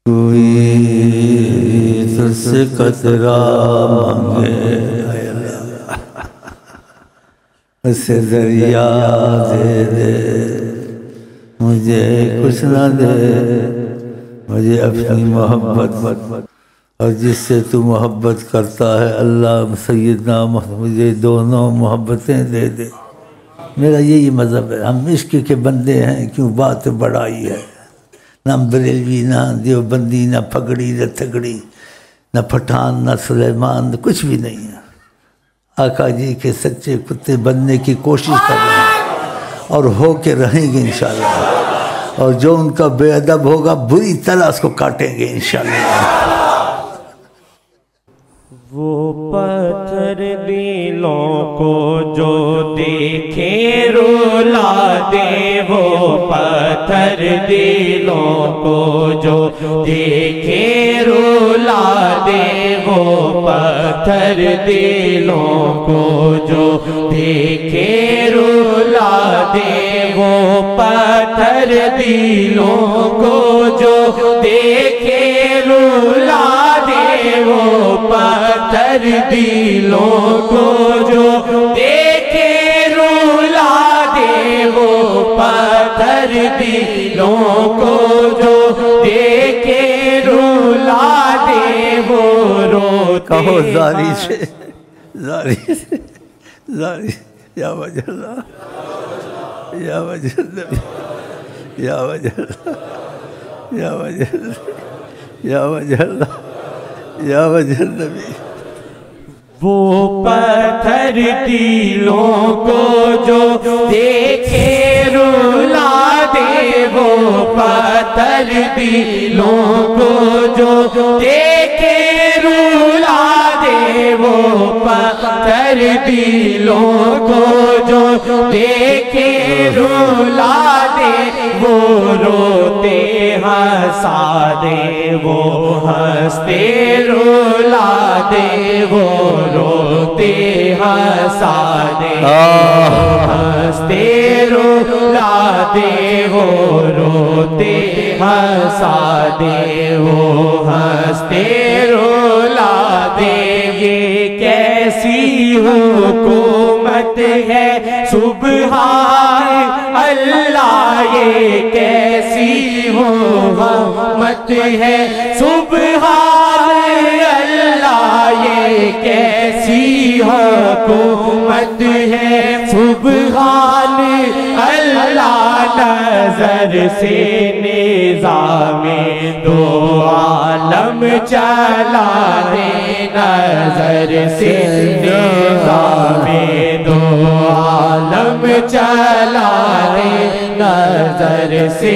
کوئی تجھ سے قطرہ مانگے اسے دریا دے دے، مجھے کچھ نہ دے، مجھے اپنی محبت اور جس سے تو محبت کرتا ہے اللہ سیدنا مجھے دونوں محبتیں دے دے۔ میرا یہی مذہب ہے، ہم عشق کے بندے ہیں، کیوں بات بڑائی ہے، نہ بریلوی نہ دیوبندی نہ پگڑی نہ تگڑی نہ پٹھان نہ سلیمان، کچھ بھی نہیں ہے۔ آقا جی کے سچے کتے بننے کی کوشش کر رہے ہیں اور ہو کے رہیں گے انشاءاللہ، اور جو ان کا بے ادب ہوگا بری طرح اس کو کاٹیں گے انشاءاللہ۔ وہ پتھر دلوں کو جو دیکھے رلا دے، وہ پتھر دلوں کو جو دیکھے رلا دے، وہ پتھر دلوں کو جو دیکھے رلا دے، وہ پتھر دلوں کو جو دیکھے رلا دے، وہ پتھر دلوں کو جو دیکھے رلا دے، وہ پتھر دلوں کو جو دیکھے رلا دے، وہ روتے کہو زاری سے زاری سے زاری، یا وجہ اللہ، یا وجہ اللہ، یا وجہ اللہ، یا وجہ اللہ، یا وجہ اللہ، یا وجہ النبی۔ وہ پتھر دلوں کو جو دیکھے رلا دے، وہ پتھر دلوں کو جو دیکھے رلا دے، وہ پتھر دلوں کو جو دیکھے رلا دے، وہ روتے ہنسا دے، وہ ہنستے رلا دے، وہ روتے ہنسا دے، ہنستے رلا دے، وہ روتے ہنسا دے، وہ ہنستے رلا دے۔ یہ کیسی حکومت ہے سبحان اللہ، یہ کیسی حکومت ہے سبحان اللہ، یہ کیسی حکومت ہے سبحان اللہ۔ نظر سے نظام دو عالم چلا دے، نظر سے نظام دو عالم چلا دے، نظر سے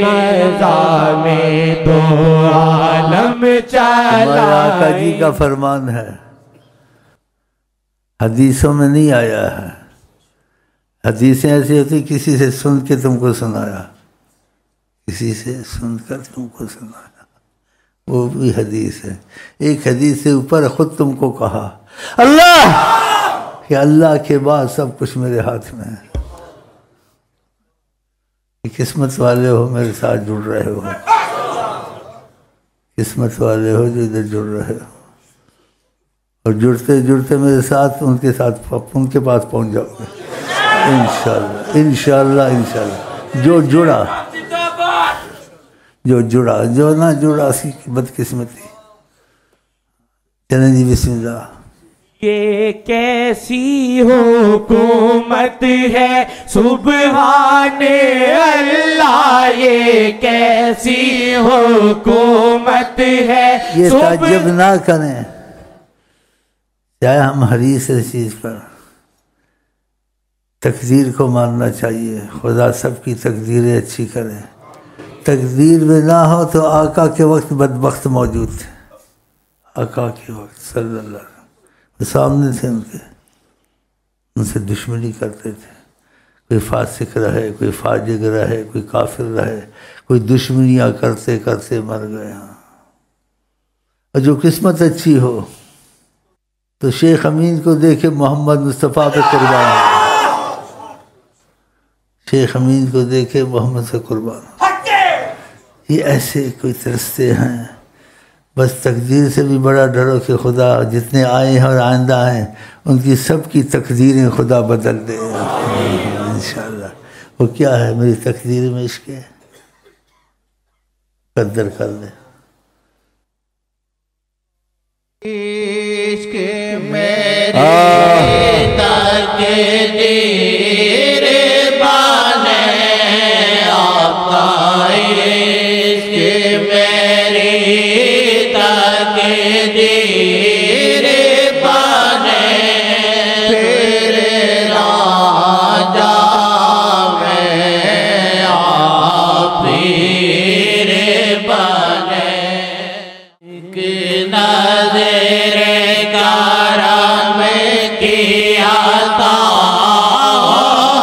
نظام دو عالم چلا دے۔ آقا جی کا فرمان ہے، حدیثوں میں نہیں آیا ہے، حدیثیں ایسی ہوتی کسی سے سن کے تم کو سنایا، کسی سے سن کر تم کو سنایا، وہ بھی حدیث ہے۔ ایک حدیث سے اوپر خود تم کو کہا اللہ، کہ اللہ کے بعد سب کچھ میرے ہاتھ میں ہے۔ قسمت والے ہو میرے ساتھ جڑ رہے ہو، قسمت والے ہو جو ادھر جڑ رہے ہو، اور جڑتے جڑتے میرے ساتھ ان کے پاس پہنچ جاؤ گے انشاءاللہ انشاءاللہ انشاءاللہ۔ جو جڑا جو جڑا، جو نہ جڑا اس کی بدقسمتی۔ چلیں جی بسم اللہ۔ یہ کیسی حکومت ہے سبحان اللہ، یہ کیسی حکومت ہے۔ یہ تعجب نہ کریں چاہے ہم حریص اس چیز پر، تقدیر کو ماننا چاہیے، خدا سب کی تقدیریں اچھی کرے۔ تقدیر میں نہ ہو تو آقا کے وقت بدبخت موجود تھے، آقا کے وقت صلی اللہ علیہ وسلم وہ سامنے تھے، ان سے دشمنی کرتے تھے، کوئی فاسق رہے، کوئی فاجر رہے، کوئی کافر رہے، کوئی دشمنیاں کرتے کرتے مر گیا۔ اور جو قسمت اچھی ہو تو شیخ امین کو دیکھے محمد مصطفیٰ پہ قربان ہو، شیخ امین کو دیکھے محمد سے قربان ہو۔ یہ ایسے کوئی رستے ہیں. بس تقدیر سے بھی بڑا ڈرو کہ خدا جتنے آئے ہیں اور آئندہ ہیں ان کی سب کی تقدیریں خدا بدل دے انشاءاللہ. وہ کیا ہے؟ میری تقدیر میں عشق ہے، قدر کر لے. عشق میرے تقدیر بنے آپ کا، عشق میری تقدیر بنے پھر راجا میں آپ پیر بنے. ایک نظر کرم کی عطا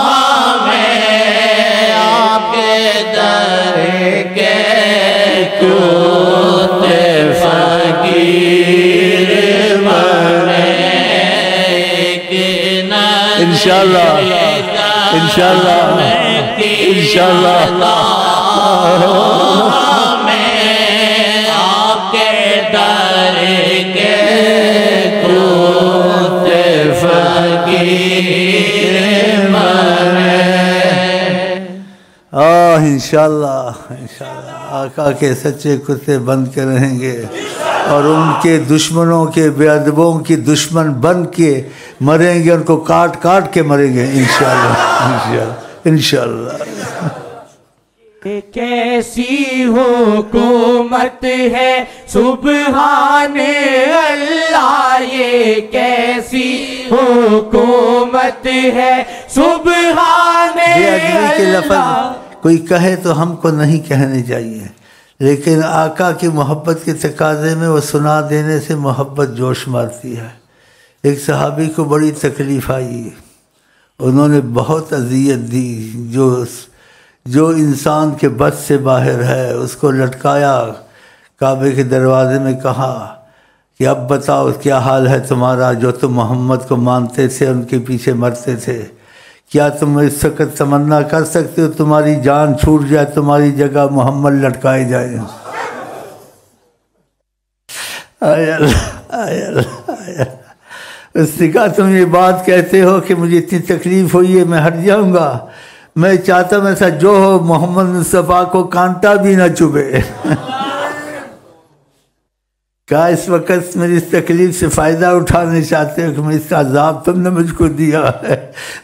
ہمیں آپ کے در کے کوت فقیر بنے. ایک نظر انشاءاللہ انشاءاللہ انشاءاللہ ہمیں آپ کے در کے کوت فقیر بنے. انشاءاللہ انشاءاللہ آقا کے سچے کتے بن کے رہیں گے اور ان کے دشمنوں کے بے ادبوں کی دشمن بن کے مریں گے، ان کو کاٹ کاٹ کے مریں گے انشاءاللہ انشاءاللہ انشاءاللہ. کیسی حکومت ہے سبحان اللہ، یہ کیسی حکومت ہے سبحان بے ادبی کے اللہ. لفظ کوئی کہے تو ہم کو نہیں کہنے چاہیے، لیکن آقا کی محبت کے تقاضے میں وہ سنا دینے سے محبت جوش مارتی ہے. ایک صحابی کو بڑی تکلیف آئی، انہوں نے بہت اذیت دی، جو انسان کے بس سے باہر ہے اس کو لٹکایا، کعبے کے دروازے میں کہا کہ اب بتاؤ کیا حال ہے تمہارا، جو تم محمد کو مانتے تھے ان کے پیچھے مرتے تھے، کیا تم اس وقت تمنا کر سکتے ہو تمہاری جان چھوٹ جائے، تمہاری جگہ محمد لٹکائے جائیں؟ آئے اللہ آئے اللہ آئے اللہ. اس نے کہا تم یہ بات کہتے ہو کہ مجھے اتنی تکلیف ہوئی ہے میں ہٹ جاؤں گا، میں چاہتا ہوں ایسا جو ہو محمد مصطفیٰ کو کانٹا بھی نہ چبھے. کہا اس وقت میری اس تکلیف سے فائدہ اٹھانے چاہتے ہو کہ میں اس کا عذاب تم نے مجھ کو دیا ہے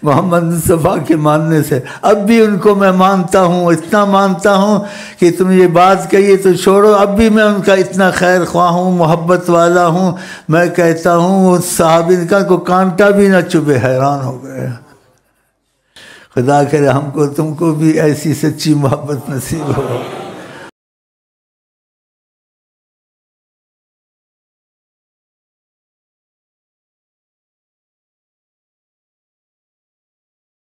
محمد مصطفیٰ کے ماننے سے. اب بھی ان کو میں مانتا ہوں، اتنا مانتا ہوں کہ تم یہ بات کہیے تو چھوڑو، اب بھی میں ان کا اتنا خیر خواہ ہوں، محبت والا ہوں. میں کہتا ہوں اس صحابی کا کو کانٹا بھی نہ چبھے. حیران ہو گئے. خدا کرے ہم کو تم کو بھی ایسی سچی محبت نصیب ہو.